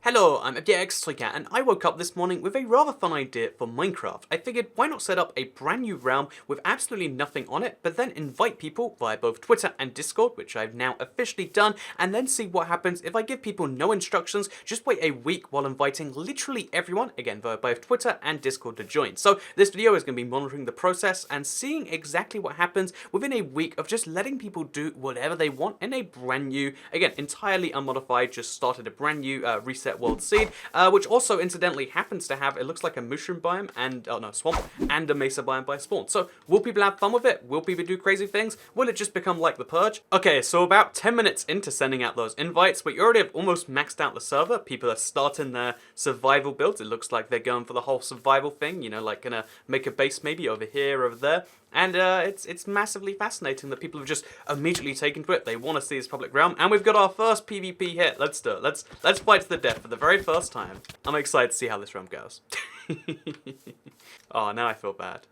Hello, I'm Cyclical, and I woke up this morning with a rather fun idea for Minecraft. I figured why not set up a brand new realm with absolutely nothing on it, but then invite people via both Twitter and Discord, which I've now officially done, and then see what happens if I give people no instructions, just wait a week while inviting literally everyone, again via both Twitter and Discord, to join. So this video is going to be monitoring the process and seeing exactly what happens within a week of just letting people do whatever they want in a brand new, again, entirely unmodified, just started a brand new reset world seed, which also incidentally happens to have, it looks like a mushroom biome and, oh no, swamp, and a mesa biome by spawn. So will people have fun with it? Will people do crazy things? Will it just become like the Purge? Okay, so about 10 minutes into sending out those invites, we already have almost maxed out the server. People are starting their survival builds. It looks like they're going for the whole survival thing, you know, like gonna make a base maybe over here, over there. And it's massively fascinating that people have just immediately taken to it. They want to see this public realm, and we've got our first PvP hit. Let's do it. Let's fight to the death for the very first time. I'm excited to see how this realm goes. Oh, now I feel bad.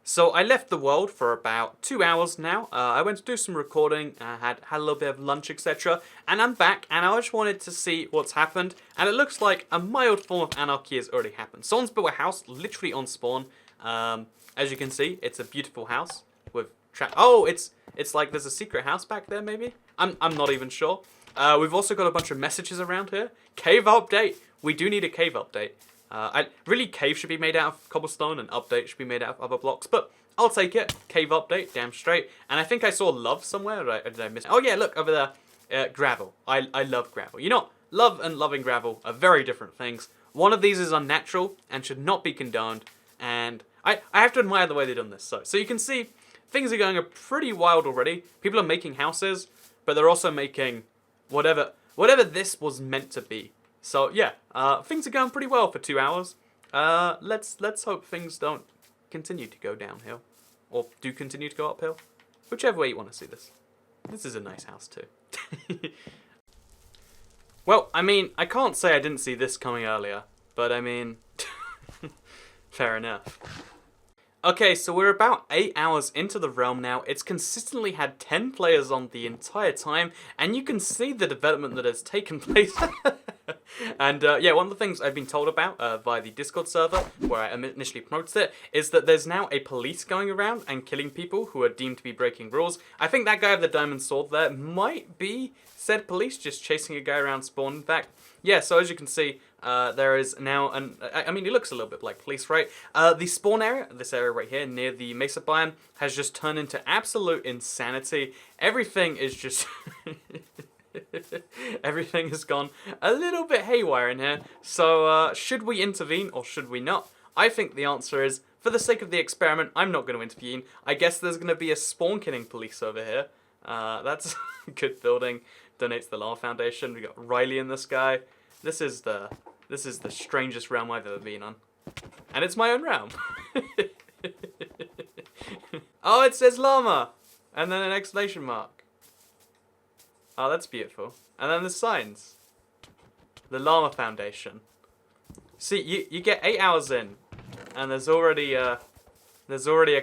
So I left the world for about 2 hours now. I went to do some recording, had a little bit of lunch, etc. And I'm back, and I just wanted to see what's happened. And it looks like a mild form of anarchy has already happened. Someone's built a house literally on spawn. As you can see, it's a beautiful house with oh, it's like there's a secret house back there, maybe? I'm not even sure. We've also got a bunch of messages around here. Cave update. We do need a cave update. Really, cave should be made out of cobblestone and update should be made out of other blocks, but I'll take it. Cave update, damn straight. And I think I saw love somewhere. Did I miss it? Oh yeah, look, over there. Gravel. I love gravel. You know, love and loving gravel are very different things. One of these is unnatural and should not be condoned. And I have to admire the way they've done this. So you can see things are going pretty wild already. People are making houses, but they're also making whatever this was meant to be. So yeah, things are going pretty well for 2 hours. Let's hope things don't continue to go downhill, or do continue to go uphill, whichever way you want to see this. This is a nice house too. Well, I mean, I can't say I didn't see this coming earlier, but I mean, fair enough. Okay, so we're about 8 hours into the realm now. It's consistently had 10 players on the entire time, and you can see the development that has taken place. And yeah, one of the things I've been told about via the Discord server, where I initially promoted it, is that there's now a police going around and killing people who are deemed to be breaking rules. I think that guy with the diamond sword there might be said police just chasing a guy around spawn. In fact, yeah, so as you can see, there is now I mean, it looks a little bit like police, right? The spawn area, this area right here near the mesa biome, has just turned into absolute insanity. Everything is just everything has gone a little bit haywire in here. So should we intervene or should we not? I think the answer is, for the sake of the experiment, I'm not going to intervene. I guess there's going to be a spawn killing police over here. That's good building. Donates to the Llama Foundation. We got Riley in the sky. This is the strangest realm I've ever been on. And it's my own realm. Oh, it says llama! And then an exclamation mark. Oh, that's beautiful. And then the signs. The Llama Foundation. See, you get 8 hours in, and there's already a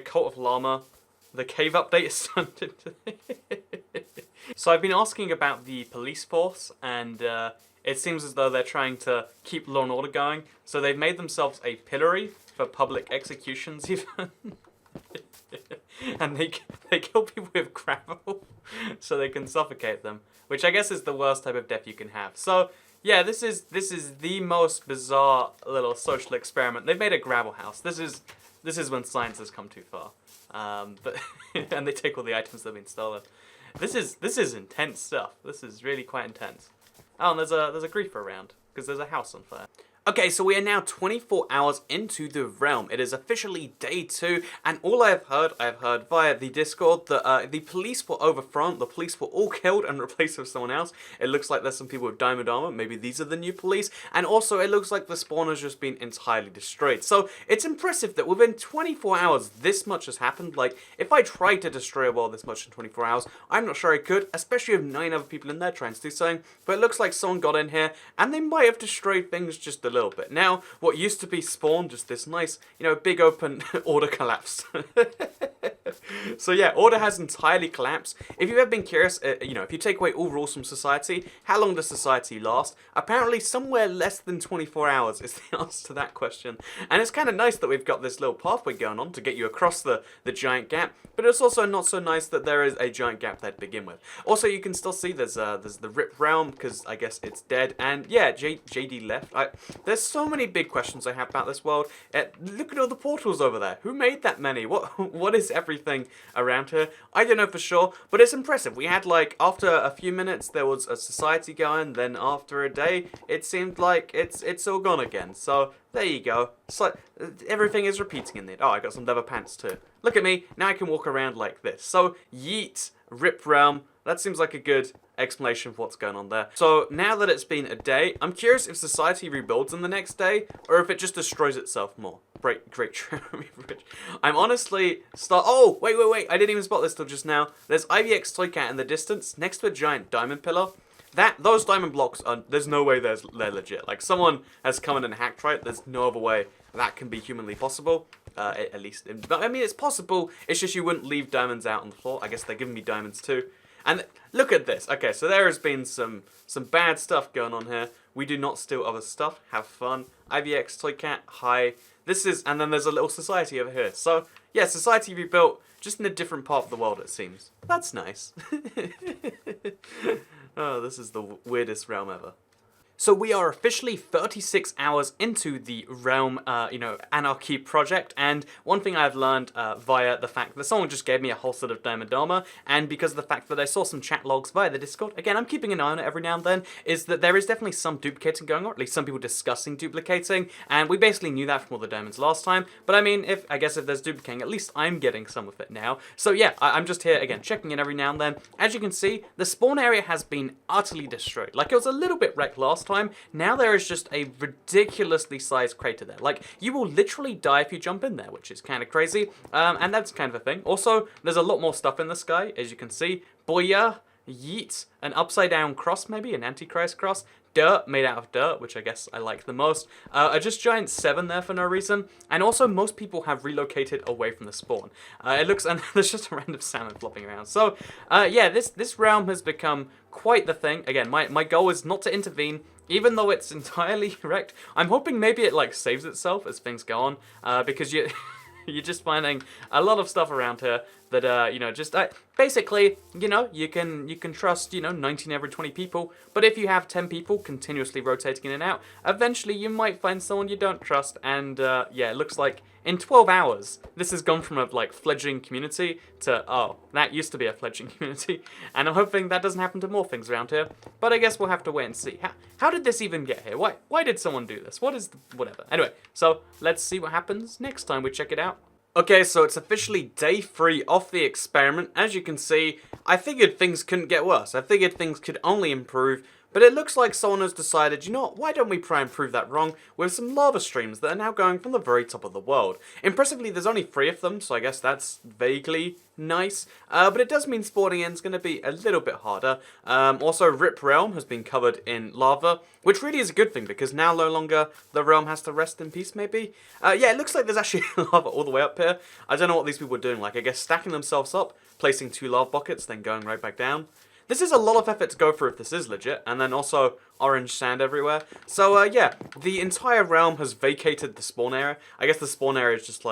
cult of llama. The cave update is starting to... So I've been asking about the police force, and it seems as though they're trying to keep law and order going. So they've made themselves a pillory for public executions even. And they kill people with gravel so they can suffocate them, which I guess is the worst type of death you can have. So yeah, this is the most bizarre little social experiment. They've made a gravel house. This is when science has come too far. But and they take all the items that have been stolen. This is intense stuff. This is really quite intense. Oh, and there's a griefer around because there's a house on fire. Okay, so we are now 24 hours into the realm. It is officially day 2, and all I have heard via the Discord that the police were overthrown, the police were all killed and replaced with someone else. It looks like there's some people with diamond armor, maybe these are the new police, and also it looks like the spawn has just been entirely destroyed. So it's impressive that within 24 hours this much has happened. Like, if I tried to destroy a world this much in 24 hours, I'm not sure I could, especially with 9 other people in there trying to do something, but it looks like someone got in here, and they might have destroyed things just a little bit. Now, what used to be spawn, just this nice, you know, big open order collapsed. So yeah, order has entirely collapsed. If you've ever been curious, if you take away all rules from society, how long does society last? Apparently somewhere less than 24 hours is the answer to that question. And it's kind of nice that we've got this little pathway going on to get you across the giant gap, but it's also not so nice that there is a giant gap there to begin with. Also, you can still see there's the Rip Realm, because I guess it's dead, and yeah, JD left. There's so many big questions I have about this world. Look at all the portals over there. Who made that many? What is everything around here? I don't know for sure, but it's impressive. We had, like, after a few minutes there was a society going, then after a day it seemed like it's all gone again. So there you go. So everything is repeating in it. Oh, I got some leather pants too. Look at me. Now I can walk around like this. So yeet, Rip Realm. That seems like a good explanation for what's going on there. So now that it's been a day, I'm curious if society rebuilds in the next day, or if it just destroys itself more. Great. I'm honestly oh, wait. I didn't even spot this till just now. There's IVX Toy Cat in the distance, next to a giant diamond pillar. Those diamond blocks there's no way they're legit. Like, someone has come in and hacked, right? There's no other way that can be humanly possible. At least, I mean, it's possible. It's just you wouldn't leave diamonds out on the floor. I guess they're giving me diamonds too. And look at this. Okay, so there has been some bad stuff going on here. We do not steal other stuff. Have fun. IVX Toy Cat. Hi. And then there's a little society over here. So yeah, society rebuilt, just in a different part of the world, it seems. That's nice. Oh, this is the weirdest realm ever. So we are officially 36 hours into the Realm, Anarchy project, and one thing I've learned via the fact that someone just gave me a whole set of diamond armor, and because of the fact that I saw some chat logs via the Discord, again, I'm keeping an eye on it every now and then, is that there is definitely some duplicating going on, at least some people discussing duplicating, and we basically knew that from all the diamonds last time, but I mean, I guess if there's duplicating, at least I'm getting some of it now. So yeah, I'm just here, again, checking in every now and then. As you can see, the spawn area has been utterly destroyed. Like, it was a little bit wrecked last time. Now there is just a ridiculously sized crater there. Like, you will literally die if you jump in there, which is kind of crazy. And that's kind of a thing. Also, there's a lot more stuff in the sky, as you can see. Booyah, yeet, an upside down cross maybe, an antichrist cross. Dirt made out of dirt, which I guess I like the most. A just giant 7 there for no reason. And also, most people have relocated away from the spawn. It looks, and there's just a random salmon flopping around. So, yeah, this realm has become quite the thing. Again, my goal is not to intervene, even though it's entirely wrecked. I'm hoping maybe it, like, saves itself as things go on, because you're just finding a lot of stuff around here that, basically, you can trust, 19 every 20 people, but if you have 10 people continuously rotating in and out, eventually you might find someone you don't trust, and, yeah, it looks like in 12 hours, this has gone from a, fledgling community to, oh, that used to be a fledgling community, and I'm hoping that doesn't happen to more things around here, but I guess we'll have to wait and see. How did this even get here? Why did someone do this? Whatever. Anyway, so let's see what happens next time we check it out. Okay, so it's officially day 3 of the experiment. As you can see, I figured things couldn't get worse. I figured things could only improve, but it looks like someone has decided, why don't we try and prove that wrong with some lava streams that are now going from the very top of the world. Impressively, there's only 3 of them, so I guess that's vaguely nice, but it does mean spawning in is going to be a little bit harder. Also, Rip Realm has been covered in lava, which really is a good thing, because now no longer the realm has to rest in peace, maybe? Yeah, it looks like there's actually lava all the way up here. I don't know what these people are doing, I guess stacking themselves up, placing 2 lava buckets, then going right back down. This is a lot of effort to go through if this is legit, and then also orange sand everywhere. So, yeah, the entire realm has vacated the spawn area. I guess the spawn area is just,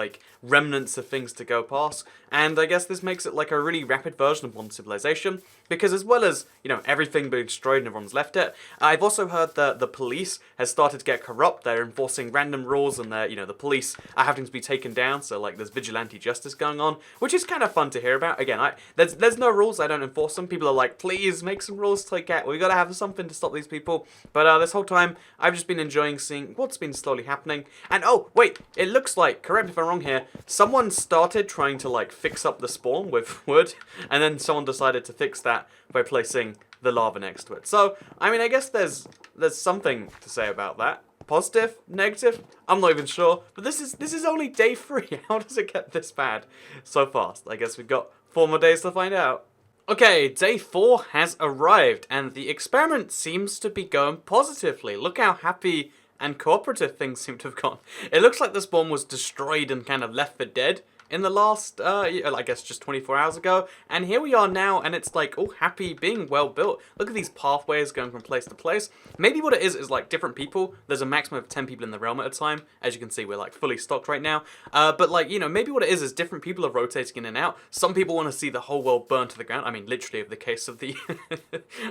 remnants of things to go past, and I guess this makes it, a really rapid version of Modern Civilization, because as well as, everything being destroyed and everyone's left it, I've also heard that the police has started to get corrupt. They're enforcing random rules, and the police are having to be taken down, so, there's vigilante justice going on, which is kind of fun to hear about. Again, there's no rules, I don't enforce them. People are like, please, make some rules to get, we gotta have something to stop these people. But this whole time, I've just been enjoying seeing what's been slowly happening. And oh, wait, it looks like, correct me if I'm wrong here, someone started trying to fix up the spawn with wood, and then someone decided to fix that by placing the lava next to it. So, I mean, I guess there's something to say about that. Positive? Negative? I'm not even sure. But this is only day 3. How does it get this bad so fast? I guess we've got 4 more days to find out. Okay, day 4 has arrived, and the experiment seems to be going positively. Look how happy and cooperative things seem to have gone. It looks like the spawn was destroyed and kind of left for dead in the last, I guess just 24 hours ago. And here we are now, and it's like all happy, being well built. Look at these pathways going from place to place. Maybe what it is like different people. There's a maximum of 10 people in the realm at a time. As you can see, we're like fully stocked right now. But like, you know, maybe what it is different people are rotating in and out. Some people want to see the whole world burn to the ground. I mean, literally of the case of the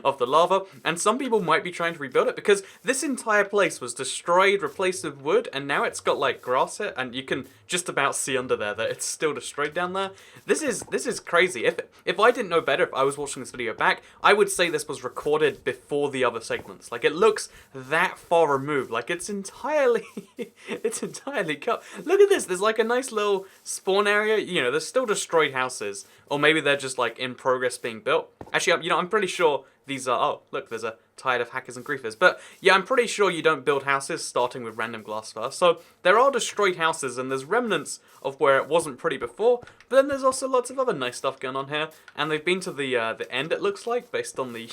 of the lava. And some people might be trying to rebuild it because this entire place was destroyed, replaced with wood, and now it's got like grass here, and you can just about see under there that it's still destroyed down there. This is crazy. If I didn't know better, if I was watching this video back, I would say this was recorded before the other segments. Like, it looks that far removed. Like, it's entirely it's entirely cut. Look at this. There's like a nice little spawn area. You know, there's still destroyed houses, or maybe they're just like in progress being built. Actually, you know, I'm pretty sure these are, oh, look, there's a tide of hackers and griefers. But yeah, I'm pretty sure you don't build houses starting with random glass first. So there are destroyed houses, and there's remnants of where it wasn't pretty before. But then there's also lots of other nice stuff going on here. And they've been to the end, it looks like, based on the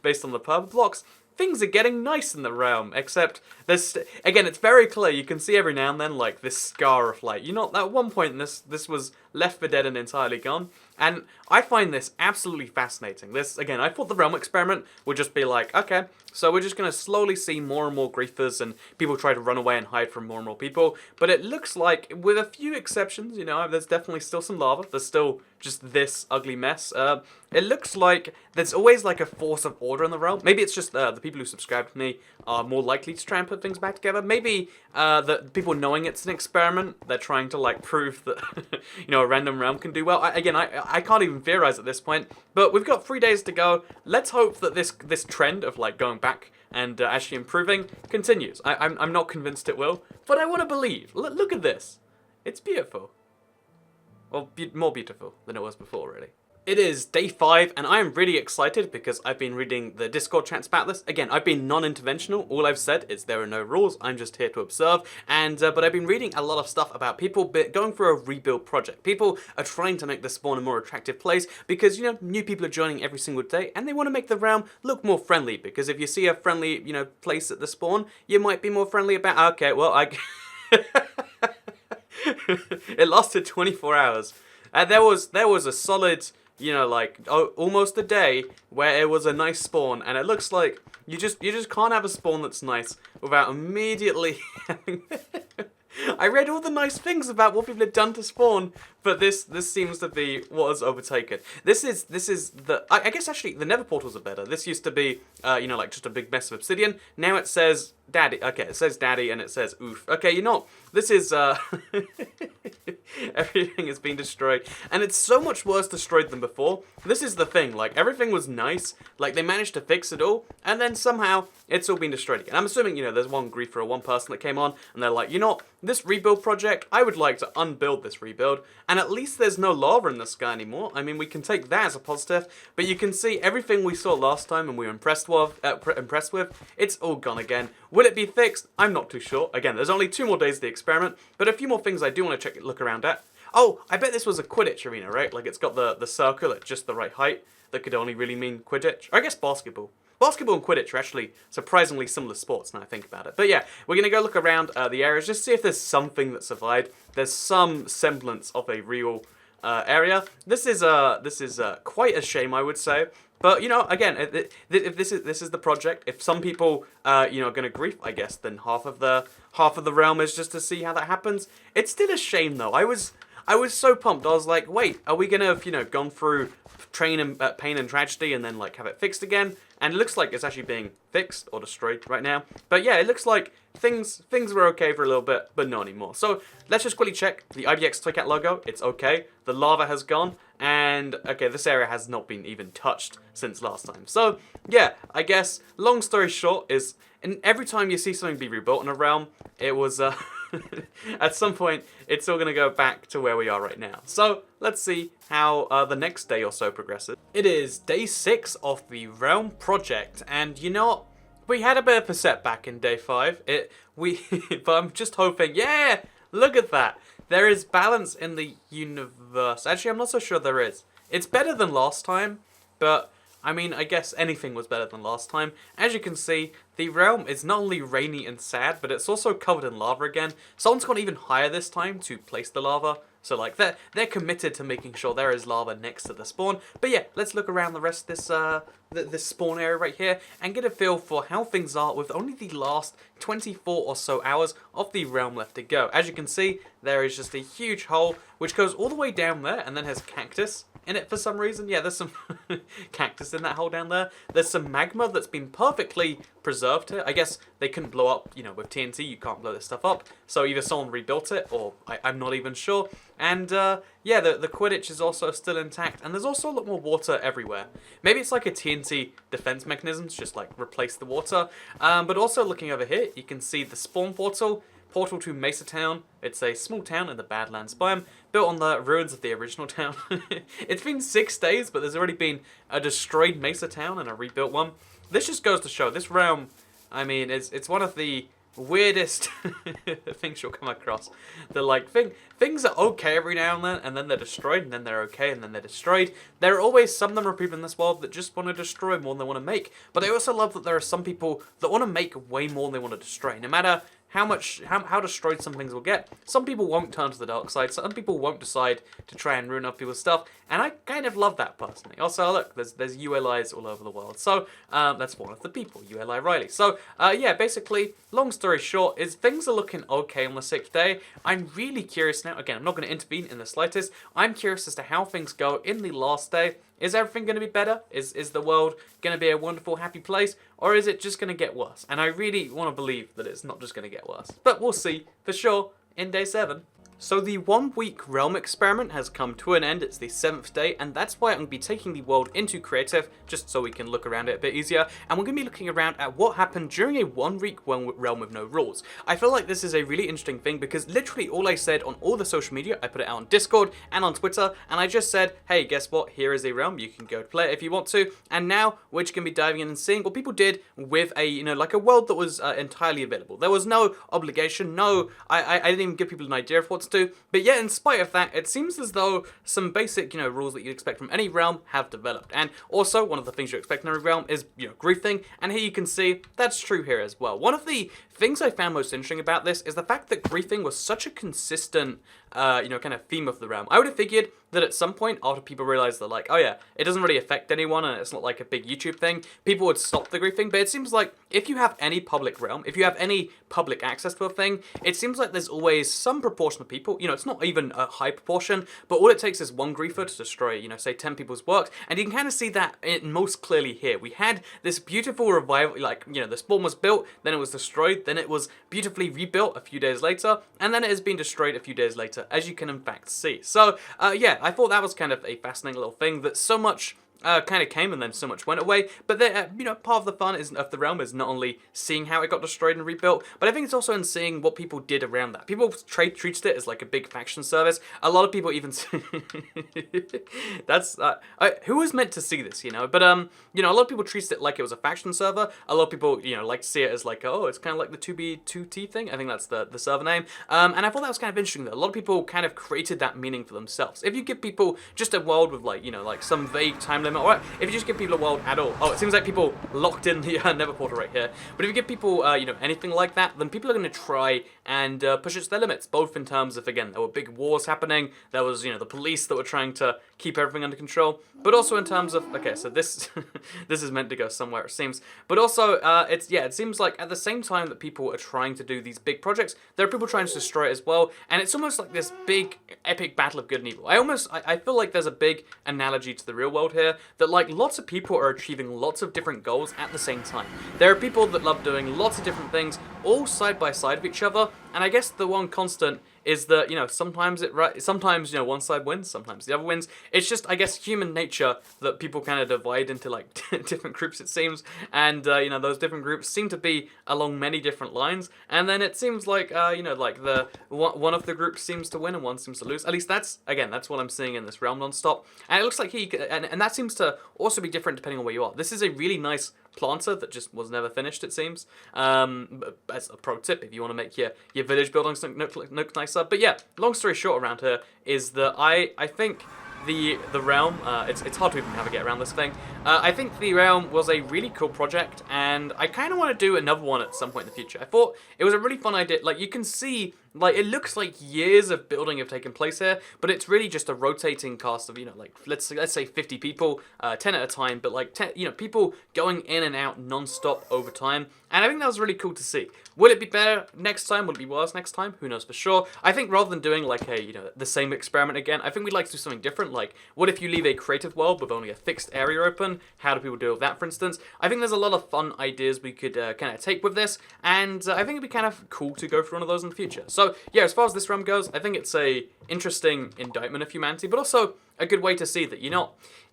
based on the purple blocks. Things are getting nice in the realm, except there's, again, it's very clear. You can see every now and then, like, this scar of light. You know, at one point, this was left for dead and entirely gone. And I find this absolutely fascinating. This, again, I thought the realm experiment would just be like, okay, so we're just going to slowly see more and more griefers and people try to run away and hide from more and more people. But it looks like, with a few exceptions, you know, there's definitely still some lava. There's still just this ugly mess. It looks like there's always like a force of order in the realm. Maybe it's just the people who subscribe to me are more likely to try and put things back together. Maybe the people knowing it's an experiment, they're trying to like prove that you know, a random realm can do well. I can't even theorize at this point, but we've got 3 days to go. Let's hope that this trend of like going back and actually improving continues. I'm not convinced it will, but I want to believe. Look at this. It's beautiful. Well, more beautiful than it was before, really. It is day 5, and I am really excited because I've been reading the Discord chats about this. Again, I've been non-interventional. All I've said is there are no rules. I'm just here to observe. And but I've been reading a lot of stuff about people going for a rebuild project. People are trying to make the spawn a more attractive place because, you know, new people are joining every single day, and they want to make the realm look more friendly. Because if you see a friendly, you know, place at the spawn, you might be more friendly about. Okay, well, it lasted 24 hours. There was a solid, you know, like almost a day where it was a nice spawn, and it looks like you just can't have a spawn that's nice without immediately having. I read all the nice things about what people had done to spawn, but this seems to be what has overtaken. This is the I guess actually the Nether portals are better. This used to be you know, like just a big mess of obsidian. Now it says daddy. Okay, it says daddy and it says oof. Okay, you know, this is everything has been destroyed, and it's so much worse destroyed than before. This is the thing, like everything was nice, like they managed to fix it all, and then somehow it's all been destroyed again. I'm assuming, you know, there's one griefer or one person that came on and they're like, you know, this rebuild project, I would like to unbuild this rebuild, and at least there's no lava in the sky anymore. I mean, we can take that as a positive, but you can see everything we saw last time and we were impressed with, it's all gone again. Will it be fixed? I'm not too sure. Again, there's only 2 more days of the experiment, but a few more things I do want to look around at. Oh, I bet this was a Quidditch arena, right? Like, it's got the circle at just the right height. That could only really mean Quidditch. Or I guess basketball. Basketball and Quidditch are actually surprisingly similar sports now I think about it. But yeah, we're going to go look around the areas, just see if there's something that survived. There's some semblance of a real area. This is quite a shame, I would say. But, you know, again, if this is the project, if some people, you know, are going to grief, I guess, then half of the realm is just to see how that happens. It's still a shame, though. I was so pumped. I was like, wait, are we going to have, you know, gone through pain and tragedy and then, like, have it fixed again? And it looks like it's actually being fixed or destroyed right now. But yeah, it looks like things were okay for a little bit, but not anymore. So let's just quickly check the IBX Toycat logo. It's okay. The lava has gone. And, okay, this area has not been even touched since last time. So, yeah, I guess, long story short is, and every time you see something be rebuilt in a realm, it was, at some point, it's all going to go back to where we are right now. So, let's see how the next day or so progresses. It is day 6 of the realm project, and you know what? We had a bit of a setback in day 5. But I'm just hoping, yeah, look at that. There is balance in the universe. Actually, I'm not so sure there is. It's better than last time, but I mean, I guess anything was better than last time. As you can see, the realm is not only rainy and sad, but it's also covered in lava again. Someone's gone even higher this time to place the lava. So like they're committed to making sure there is lava next to the spawn. But yeah, let's look around the rest of this spawn area right here and get a feel for how things are with only the last 24 or so hours of the realm left to go. As you can see, there is just a huge hole which goes all the way down there and then has cactus in it for some reason. Yeah, there's some cactus in that hole down there. There's some magma that's been perfectly preserved here. I guess they couldn't blow up, you know, with TNT, you can't blow this stuff up. So either someone rebuilt it, or I'm not even sure. And yeah, the Quidditch is also still intact, and there's also a lot more water everywhere. Maybe it's like a TNT defense mechanism to just like replace the water. But also looking over here, you can see the spawn portal to Mesa Town. It's a small town in the Badlands biome, built on the ruins of the original town. It's been 6 days, but there's already been a destroyed Mesa Town and a rebuilt one. This just goes to show, this realm, I mean, it's one of the weirdest things you'll come across. They're like, things are okay every now and then they're destroyed, and then they're okay, and then they're destroyed. There are always some number of people in this world that just want to destroy more than they want to make. But I also love that there are some people that want to make way more than they want to destroy. No matter how destroyed some things will get, some people won't turn to the dark side, some people won't decide to try and ruin other people's stuff, and I kind of love that personally. Also, look, there's ULIs all over the world, so that's one of the people, ULI Riley. So, yeah, basically, long story short, is things are looking okay on the 6th day. I'm really curious now, again, I'm not going to intervene in the slightest, I'm curious as to how things go in the last day. Is everything going to be better? Is the world going to be a wonderful, happy place? Or is it just going to get worse? And I really want to believe that it's not just going to get worse. But we'll see, for sure, in day 7. So the 1-week realm experiment has come to an end. It's the 7th day, and that's why I'm going to be taking the world into creative, just so we can look around it a bit easier. And we're going to be looking around at what happened during a 1-week realm with no rules. I feel like this is a really interesting thing because literally all I said on all the social media, I put it out on Discord and on Twitter, and I just said, hey, guess what? Here is a realm. You can go play it if you want to. And now we're just going to be diving in and seeing what people did with a, you know, like a world that was entirely available. There was no obligation, no, I didn't even give people an idea of what to do. But yet, in spite of that, it seems as though some basic, you know, rules that you'd expect from any realm have developed. And also, one of the things you expect in every realm is, you know, griefing. And here you can see that's true here as well. One of the things I found most interesting about this is the fact that griefing was such a consistent, you know, kind of theme of the realm. I would have figured that at some point, after people realized that, like, oh yeah, it doesn't really affect anyone and it's not like a big YouTube thing, people would stop the griefing. But it seems like if you have any public realm, if you have any public access to a thing, it seems like there's always some proportion of people, you know, it's not even a high proportion, but all it takes is one griefer to destroy, you know, say 10 people's works, and you can kind of see that most clearly here. We had this beautiful revival, like, you know, the spawn was built, then it was destroyed, then it was beautifully rebuilt a few days later, and then it has been destroyed a few days later, as you can in fact see. So, yeah, I thought that was kind of a fascinating little thing that so much kind of came and then so much went away. But you know, part of the fun of the realm is not only seeing how it got destroyed and rebuilt, but I think it's also in seeing what people did around that. People treated it as like a big faction service. A lot of people even that's who was meant to see this, you know? But you know, a lot of people treated it like it was a faction server. A lot of people, you know, like to see it as like, oh, it's kind of like the 2B2T thing. I think that's the server name. And I thought that was kind of interesting that a lot of people kind of created that meaning for themselves. If you give people just a world with like, you know, like some vague time limit. Alright, if you just give people a world at all, oh, it seems like people locked in the Nether portal right here, but if you give people, you know, anything like that, then people are going to try and push it to their limits, both in terms of, again, there were big wars happening, there was, you know, the police that were trying to keep everything under control, but also in terms of, okay, so this this is meant to go somewhere, it seems, but also, it seems like at the same time that people are trying to do these big projects, there are people trying to destroy it as well, and it's almost like this big, epic battle of good and evil. I feel like there's a big analogy to the real world here, that like lots of people are achieving lots of different goals at the same time. There are people that love doing lots of different things all side by side of each other, and I guess the one constant is that, you know, sometimes you know, one side wins, sometimes the other wins. It's just, I guess, human nature that people kind of divide into like different groups, it seems, and you know, those different groups seem to be along many different lines, and then it seems like you know, like the one of the groups seems to win and one seems to lose. At least that's what I'm seeing in this realm non-stop, and it looks like and that seems to also be different depending on where you are. This is a really nice planter that just was never finished, it seems. As a pro tip, if you want to make your village buildings look nicer. But yeah, long story short around here is that I think the realm, it's hard to even navigate around this thing. I think the realm was a really cool project, and I kind of want to do another one at some point in the future. I thought it was a really fun idea. Like, you can see Like, it looks like years of building have taken place here, but it's really just a rotating cast of, like, let's say 50 people, 10 at a time, but like 10, people going in and out non-stop over time. And I think that was really cool to see. Will it be better next time? Will it be worse next time? Who knows for sure. I think rather than doing like the same experiment again, I think we'd like to do something different. Like, what if you leave a creative world with only a fixed area open? How do people deal with that, for instance? I think there's a lot of fun ideas we could kind of take with this, and I think it'd be kind of cool to go through one of those in the future. So yeah, as far as this realm goes, I think it's a interesting indictment of humanity, but also a good way to see that,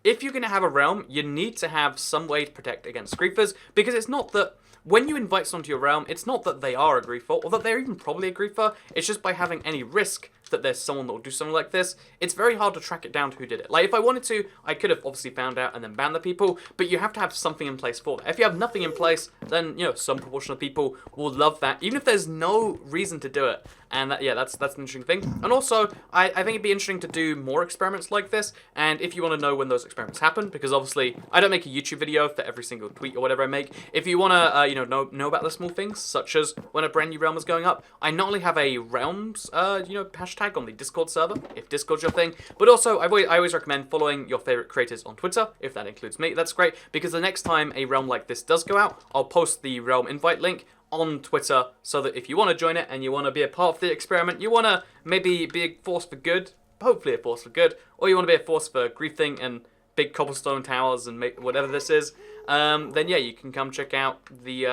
if you're going to have a realm, you need to have some way to protect against griefers, because it's not that when you invite someone to your realm, it's not that they are a griefer, or that they're even probably a griefer, it's just by having any risk that there's someone that will do something like this, it's very hard to track it down to who did it. Like, if I wanted to, I could have obviously found out and then banned the people, but you have to have something in place for that. If you have nothing in place, then, some proportion of people will love that, even if there's no reason to do it. And that's an interesting thing. And also, I think it'd be interesting to do more experiments like this, and if you want to know when those experiments happen, because obviously, I don't make a YouTube video for every single tweet or whatever I make. If you want to, know about the small things, such as when a brand new realm is going up, I not only have a realms, hashtag on the Discord server, if Discord's your thing, but also I always recommend following your favorite creators on Twitter, if that includes me. That's great, because the next time a realm like this does go out, I'll post the realm invite link on Twitter, so that if you want to join it and you want to be a part of the experiment, you want to maybe be a force for good, hopefully a force for good, or you want to be a force for griefing and big cobblestone towers and whatever this is, then yeah, you can come check out the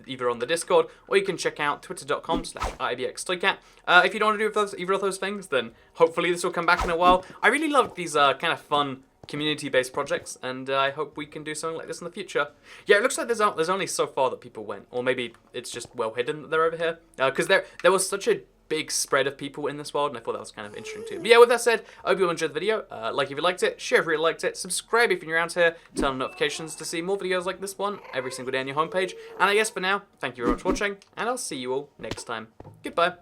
either on the Discord, or you can check out twitter.com/ibxtoycat. If you don't want to do either of those things, then hopefully this will come back in a while. I really love these kind of fun community-based projects, and I hope we can do something like this in the future. Yeah, it looks like there's only so far that people went, or maybe it's just well hidden that they're over here, because there was such a big spread of people in this world, and I thought that was kind of interesting too. But yeah, with that said, I hope you all enjoyed the video. Like if you liked it, share if you liked it, subscribe if you're around here, turn on notifications to see more videos like this one every single day on your homepage. And I guess for now, thank you very much for watching, and I'll see you all next time. Goodbye.